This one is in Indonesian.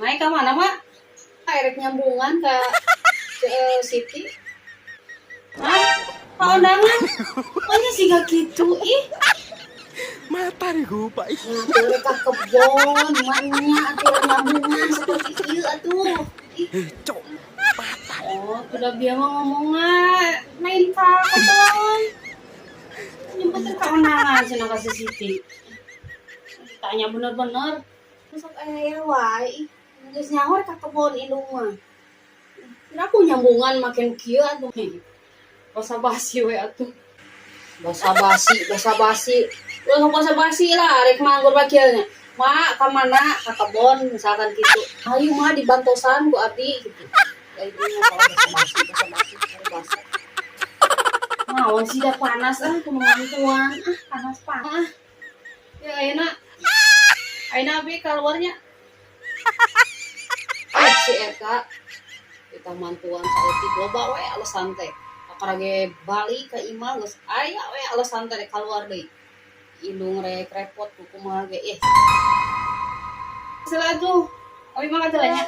Naik ke mana, Mak? Erek nyambungan ke Siti. Hah? Pak undangan? Pokoknya sih gak gitu, ih. Mata nih gue Pak. Ngatur ke kebon, maknya atur nyambungan seperti itu, atuh. Cok, mata. Oh, sudah biar ngomongnya main kebon. Nyebut ke undangan, cina kasih Siti. Tanya bener-bener. Masuk ayah wae. Geus nyawer ka kebon indung mah. Kira aku nyambungan makin kieu atuh. Basa-basi we atuh. Basa-basi. Ulah basa-basi lah rek manggur bagiannya. Mak, ka mana? Ka kebon misalkan gitu. Ayo mah dibantosan ku abdi gitu. Ya itu mah basa-basi. Naon sih dah panas kumaha tuan. Panas. Ya ayeuna abi keluarnya. Si Eka kita mantuan saeutik loba we alasan teh akarage balik ka imah geus aya we alasan teh kaluar deui indung rek repot ku kumaha ge Selatu abi mah katelanya